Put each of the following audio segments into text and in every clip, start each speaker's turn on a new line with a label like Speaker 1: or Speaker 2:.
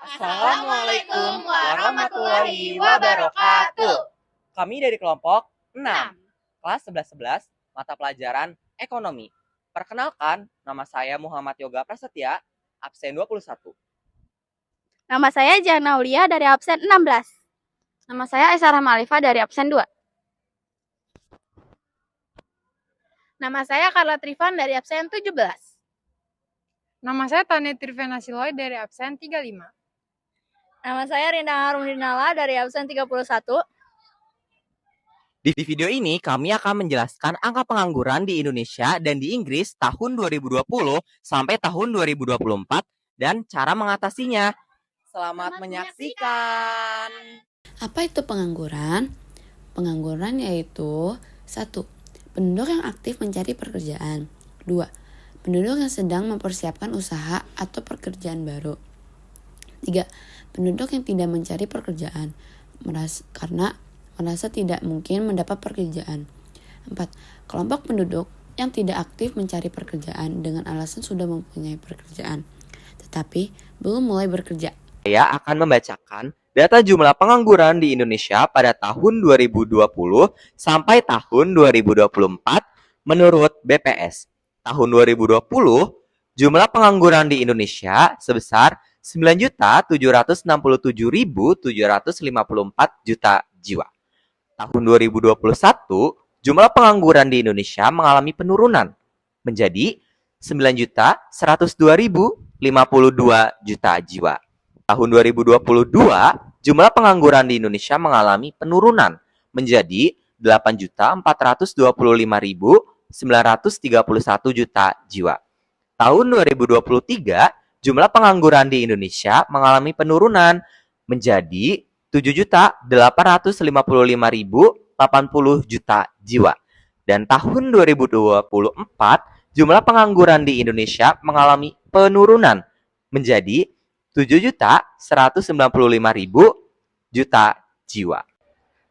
Speaker 1: Assalamualaikum warahmatullahi wabarakatuh. Kami dari kelompok 6, kelas 11 mata pelajaran ekonomi. Perkenalkan, nama saya Muhammad Yoga Prasetya, absen 21.
Speaker 2: Nama saya Jana Aulia dari absen 16.
Speaker 3: Nama saya Aisyah Rahma Alifah dari absen 2.
Speaker 4: Nama saya Carla Trifan dari absen 17.
Speaker 5: Nama saya Tani Trivena Siloy dari absen 35.
Speaker 2: Nama saya Rinda Harundinala dari absen 31.
Speaker 1: Di video ini kami akan menjelaskan angka pengangguran di Indonesia dan di Inggris tahun 2020 sampai tahun 2024 dan cara mengatasinya. Selamat menyaksikan.
Speaker 6: Apa itu pengangguran? Pengangguran yaitu 1. Penduduk yang aktif mencari pekerjaan. 2. Penduduk yang sedang mempersiapkan usaha atau pekerjaan baru. 3. Penduduk yang tidak mencari pekerjaan karena merasa tidak mungkin mendapat pekerjaan. 4. Kelompok penduduk yang tidak aktif mencari pekerjaan dengan alasan sudah mempunyai pekerjaan, tetapi belum mulai bekerja.
Speaker 1: Saya akan membacakan data jumlah pengangguran di Indonesia pada tahun 2020 sampai tahun 2024 menurut BPS. Tahun 2020, jumlah pengangguran di Indonesia sebesar 9.767.754 juta jiwa. Tahun 2021, jumlah pengangguran di Indonesia mengalami penurunan menjadi 9.102.052 juta jiwa. Tahun 2022, jumlah pengangguran di Indonesia mengalami penurunan menjadi 8.425.931 juta jiwa. Tahun 2023, jumlah pengangguran di Indonesia mengalami penurunan menjadi 7.855.080 juta jiwa. Dan tahun 2024, jumlah pengangguran di Indonesia mengalami penurunan menjadi 7.195.000 juta jiwa.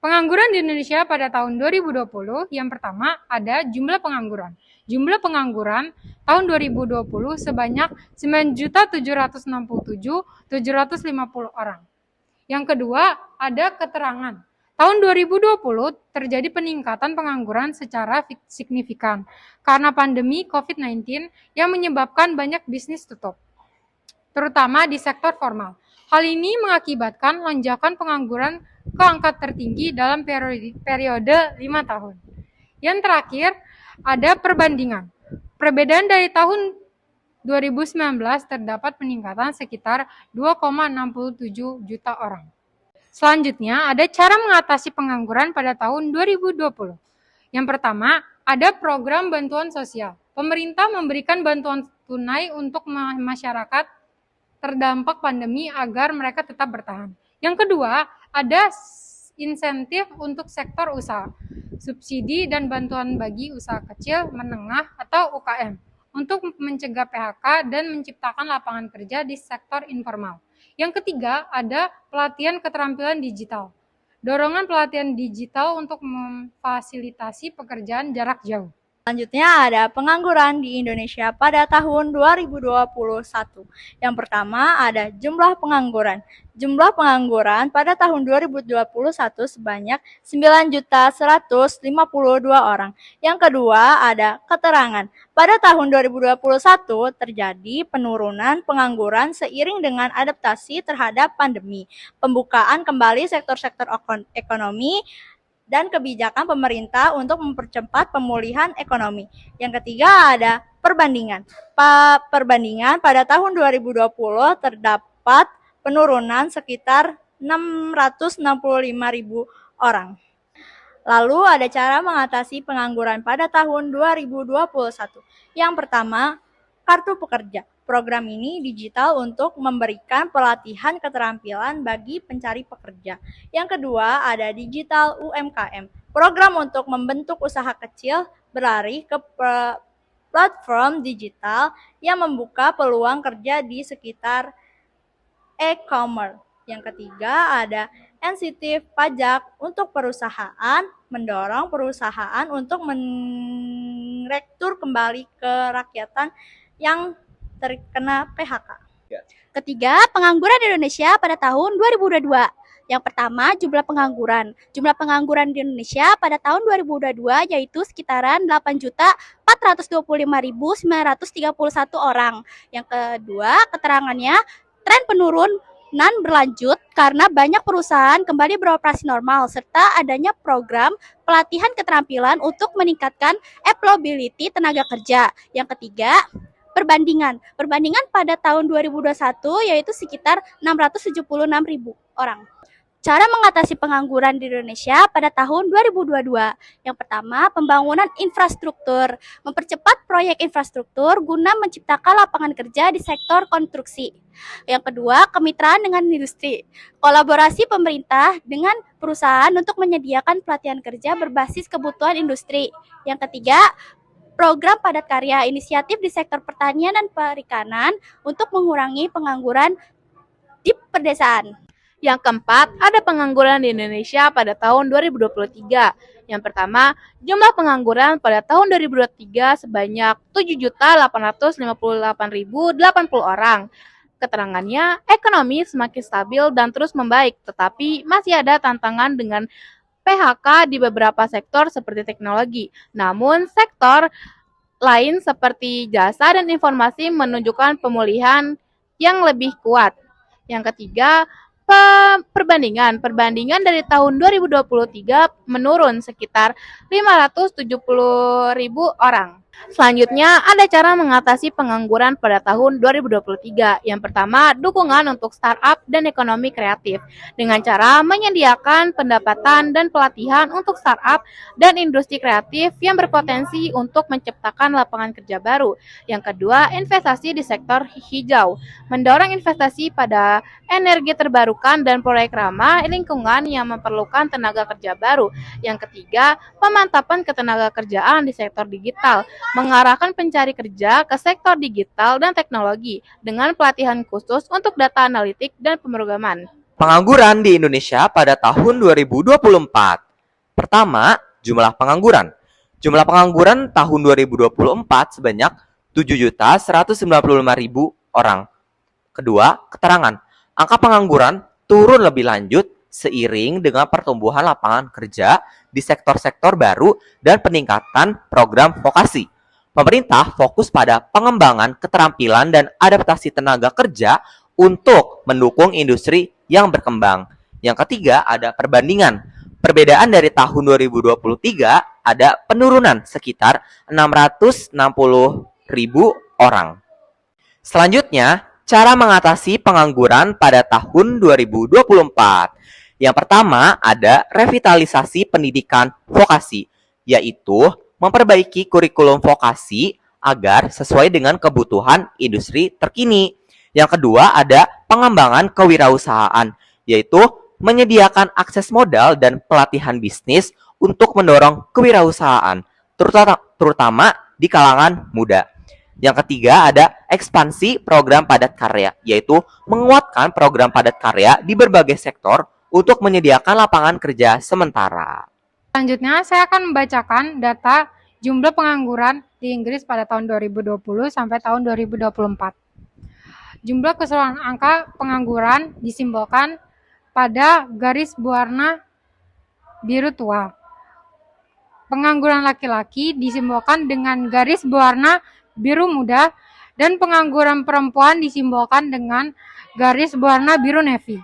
Speaker 5: Pengangguran di Indonesia pada tahun 2020, yang pertama ada jumlah pengangguran. Jumlah pengangguran tahun 2020 sebanyak 9.767.750 orang. Yang kedua ada keterangan. Tahun 2020 terjadi peningkatan pengangguran secara signifikan karena pandemi COVID-19 yang menyebabkan banyak bisnis tutup, terutama di sektor formal. Hal ini mengakibatkan lonjakan pengangguran ke angka tertinggi dalam periode 5 tahun. Yang terakhir, ada perbandingan. Perbedaan dari tahun 2019 terdapat peningkatan sekitar 2,67 juta orang. Selanjutnya, ada cara mengatasi pengangguran pada tahun 2020. Yang pertama, ada program bantuan sosial. Pemerintah memberikan bantuan tunai untuk masyarakat terdampak pandemi agar mereka tetap bertahan. Yang kedua, ada insentif untuk sektor usaha, subsidi dan bantuan bagi usaha kecil, menengah, atau UKM untuk mencegah PHK dan menciptakan lapangan kerja di sektor informal. Yang ketiga, ada pelatihan keterampilan digital. Dorongan pelatihan digital untuk memfasilitasi pekerjaan jarak jauh.
Speaker 2: Selanjutnya ada pengangguran di Indonesia pada tahun 2021. Yang pertama ada jumlah pengangguran. Jumlah pengangguran pada tahun 2021 sebanyak 9.152 orang. Yang kedua ada keterangan. Pada tahun 2021 terjadi penurunan pengangguran seiring dengan adaptasi terhadap pandemi, pembukaan kembali sektor-sektor ekonomi, dan kebijakan pemerintah untuk mempercepat pemulihan ekonomi. Yang ketiga ada perbandingan. Perbandingan pada tahun 2020 terdapat penurunan sekitar 665.000 orang. Lalu ada cara mengatasi pengangguran pada tahun 2021. Yang pertama, Kartu Pekerja. Program ini digital untuk memberikan pelatihan keterampilan bagi pencari pekerja. Yang kedua ada Digital UMKM. Program untuk membentuk usaha kecil berlari ke platform digital yang membuka peluang kerja di sekitar e-commerce. Yang ketiga ada insentif pajak untuk perusahaan, mendorong perusahaan untuk merekrut kembali kerakyatan yang terkena PHK.
Speaker 7: Ketiga, pengangguran di Indonesia pada tahun 2022. Yang pertama, jumlah pengangguran. Jumlah pengangguran di Indonesia pada tahun 2022 yaitu sekitaran 8.425.931 orang. Yang kedua, keterangannya, tren penurunan berlanjut karena banyak perusahaan kembali beroperasi normal serta adanya program pelatihan keterampilan untuk meningkatkan employability tenaga kerja. Yang ketiga, perbandingan pada tahun 2021 yaitu sekitar 676.000 orang. Cara mengatasi pengangguran di Indonesia pada tahun 2022. Yang pertama, pembangunan infrastruktur. Mempercepat proyek infrastruktur guna menciptakan lapangan kerja di sektor konstruksi. Yang kedua, kemitraan dengan industri. Kolaborasi pemerintah dengan perusahaan untuk menyediakan pelatihan kerja berbasis kebutuhan industri. Yang ketiga, program padat karya, inisiatif di sektor pertanian dan perikanan untuk mengurangi pengangguran di pedesaan.
Speaker 4: Yang keempat, ada pengangguran di Indonesia pada tahun 2023. Yang pertama, jumlah pengangguran pada tahun 2023 sebanyak 7.858.080 orang. Keterangannya, ekonomi semakin stabil dan terus membaik, tetapi masih ada tantangan dengan PHK di beberapa sektor seperti teknologi. Namun, sektor lain seperti jasa dan informasi menunjukkan pemulihan yang lebih kuat. Yang ketiga, perbandingan dari tahun 2023 menurun sekitar 570.000 orang. Selanjutnya, ada cara mengatasi pengangguran pada tahun 2023. Yang pertama, dukungan untuk startup dan ekonomi kreatif dengan cara menyediakan pendapatan dan pelatihan untuk startup dan industri kreatif yang berpotensi untuk menciptakan lapangan kerja baru. Yang kedua, investasi di sektor hijau, mendorong investasi pada energi terbarukan dan proyek ramah lingkungan yang memerlukan tenaga kerja baru. Yang ketiga, pemantapan ketenaga kerjaan di sektor digital, mengarahkan pencari kerja ke sektor digital dan teknologi dengan pelatihan khusus untuk data analitik dan pemrograman.
Speaker 1: Pengangguran di Indonesia pada tahun 2024. Pertama, jumlah pengangguran. Jumlah pengangguran tahun 2024 sebanyak 7.195.000 orang. Kedua, keterangan. Angka pengangguran turun lebih lanjut seiring dengan pertumbuhan lapangan kerja di sektor-sektor baru dan peningkatan program vokasi. Pemerintah fokus pada pengembangan keterampilan dan adaptasi tenaga kerja untuk mendukung industri yang berkembang. Yang ketiga, ada perbandingan. Perbedaan dari tahun 2023 ada penurunan sekitar 660.000 orang. Selanjutnya, cara mengatasi pengangguran pada tahun 2024. Yang pertama, ada revitalisasi pendidikan vokasi, yaitu memperbaiki kurikulum vokasi agar sesuai dengan kebutuhan industri terkini. Yang kedua, ada pengembangan kewirausahaan, yaitu menyediakan akses modal dan pelatihan bisnis untuk mendorong kewirausahaan, terutama di kalangan muda. Yang ketiga, ada ekspansi program padat karya, yaitu menguatkan program padat karya di berbagai sektor untuk menyediakan lapangan kerja sementara.
Speaker 5: Selanjutnya, saya akan membacakan data jumlah pengangguran di Inggris pada tahun 2020 sampai tahun 2024. Jumlah keseluruhan angka pengangguran disimbolkan pada garis berwarna biru tua. Pengangguran laki-laki disimbolkan dengan garis berwarna biru muda, dan pengangguran perempuan disimbolkan dengan garis berwarna biru navy.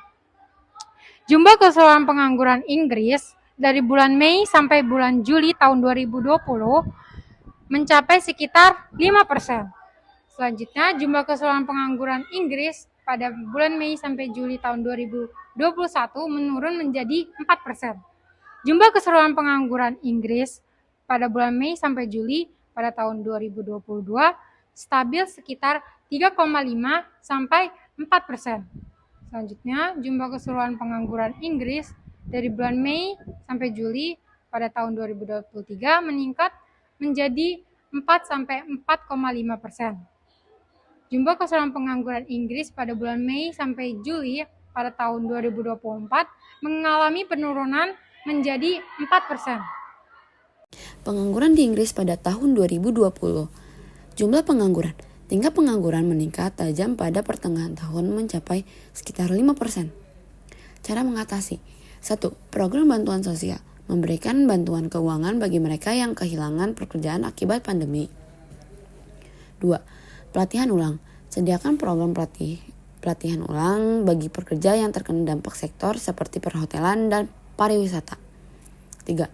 Speaker 5: Jumlah keseluruhan pengangguran Inggris dari bulan Mei sampai bulan Juli tahun 2020 mencapai sekitar 5%. Selanjutnya, jumlah keseluruhan pengangguran Inggris pada bulan Mei sampai Juli tahun 2021 menurun menjadi 4%. Jumlah keseluruhan pengangguran Inggris pada bulan Mei sampai Juli pada tahun 2022 stabil sekitar 3,5 sampai 4%. Selanjutnya, jumlah keseluruhan pengangguran Inggris dari bulan Mei sampai Juli pada tahun 2023 meningkat menjadi 4-4,5%. Jumlah keseluruhan pengangguran Inggris pada bulan Mei sampai Juli pada tahun 2024 mengalami penurunan menjadi 4%.
Speaker 6: Pengangguran di Inggris pada tahun 2020. Jumlah pengangguran. Tingkat pengangguran meningkat tajam pada pertengahan tahun mencapai sekitar 5%. Cara mengatasi. 1. Program bantuan sosial. Memberikan bantuan keuangan bagi mereka yang kehilangan pekerjaan akibat pandemi. 2. Pelatihan ulang. Sediakan program pelatihan ulang bagi pekerja yang terkena dampak sektor seperti perhotelan dan pariwisata. 3.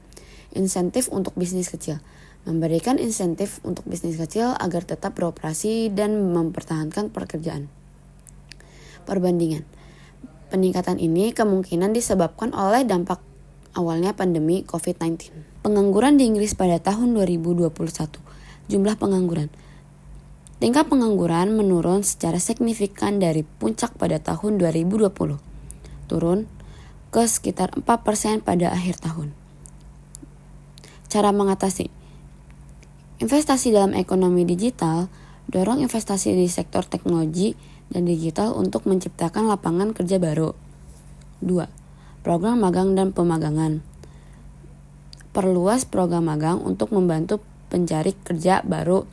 Speaker 6: Insentif untuk bisnis kecil. Memberikan insentif untuk bisnis kecil agar tetap beroperasi dan mempertahankan pekerjaan. Perbandingan. Peningkatan ini kemungkinan disebabkan oleh dampak awalnya pandemi COVID-19. Pengangguran di Inggris pada tahun 2021. Jumlah pengangguran. Tingkat pengangguran menurun secara signifikan dari puncak pada tahun 2020. Turun ke sekitar 4% pada akhir tahun. Cara mengatasi. Investasi dalam ekonomi digital, dorong investasi di sektor teknologi dan digital untuk menciptakan lapangan kerja baru. 2. Program magang dan pemagangan. Perluas program magang untuk membantu pencari kerja baru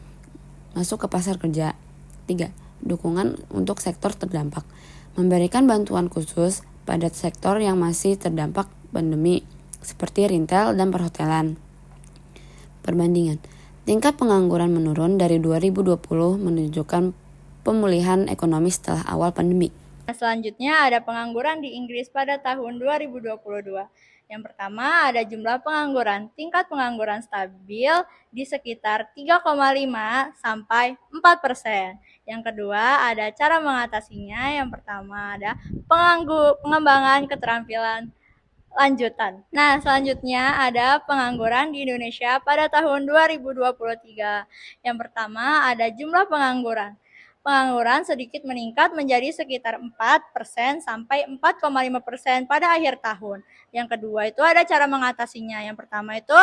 Speaker 6: masuk ke pasar kerja. 3. Dukungan untuk sektor terdampak. Memberikan bantuan khusus pada sektor yang masih terdampak pandemi, seperti retail dan perhotelan. Perbandingan. Tingkat pengangguran menurun dari 2020 menunjukkan pemulihan ekonomi setelah awal pandemi.
Speaker 2: Selanjutnya ada pengangguran di Inggris pada tahun 2022. Yang pertama ada jumlah pengangguran. Tingkat pengangguran stabil di sekitar 3,5 sampai 4%. Yang kedua ada cara mengatasinya. Yang pertama ada pengembangan keterampilan lanjutan. Nah, selanjutnya ada pengangguran di Indonesia pada tahun 2023. Yang pertama ada jumlah pengangguran. Pengangguran sedikit meningkat menjadi sekitar 4% sampai 4,5% pada akhir tahun. Yang kedua itu ada cara mengatasinya. Yang pertama itu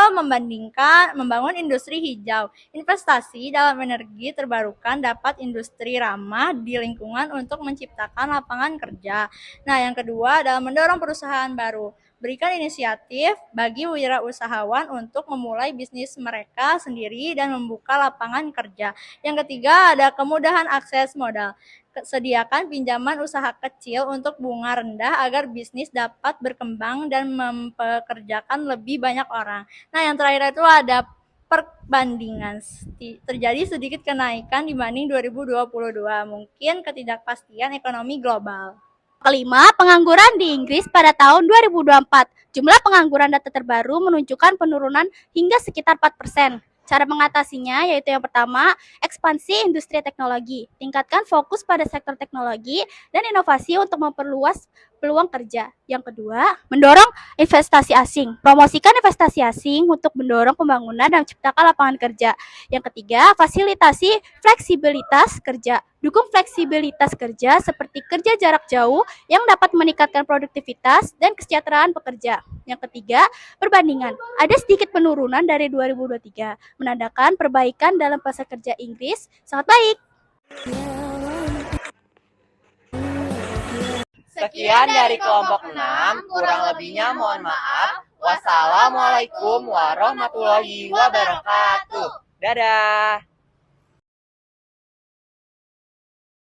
Speaker 2: membangun industri hijau. Investasi dalam energi terbarukan dapat industri ramah di lingkungan untuk menciptakan lapangan kerja. Nah, yang kedua adalah mendorong perusahaan baru. Berikan inisiatif bagi wirausahawan untuk memulai bisnis mereka sendiri dan membuka lapangan kerja. Yang ketiga ada kemudahan akses modal. Sediakan pinjaman usaha kecil untuk bunga rendah agar bisnis dapat berkembang dan mempekerjakan lebih banyak orang. Nah, yang terakhir itu ada perbandingan. Terjadi sedikit kenaikan dibanding 2022, mungkin ketidakpastian ekonomi global.
Speaker 7: Kelima, pengangguran di Inggris pada tahun 2024. Jumlah pengangguran data terbaru menunjukkan penurunan hingga sekitar 4%. Cara mengatasinya yaitu yang pertama, ekspansi industri teknologi. Tingkatkan fokus pada sektor teknologi dan inovasi untuk memperluas peluang kerja. Yang kedua, mendorong investasi asing. Promosikan investasi asing untuk mendorong pembangunan dan menciptakan lapangan kerja. Yang ketiga, fasilitasi fleksibilitas kerja. Dukung fleksibilitas kerja seperti kerja jarak jauh yang dapat meningkatkan produktivitas dan kesejahteraan pekerja. Yang ketiga, perbandingan. Ada sedikit penurunan dari 2023, menandakan perbaikan dalam pasar kerja Inggris sangat baik.
Speaker 1: Sekian dari kelompok 6, kurang lebihnya mohon maaf. Wassalamualaikum warahmatullahi wabarakatuh. Dadah.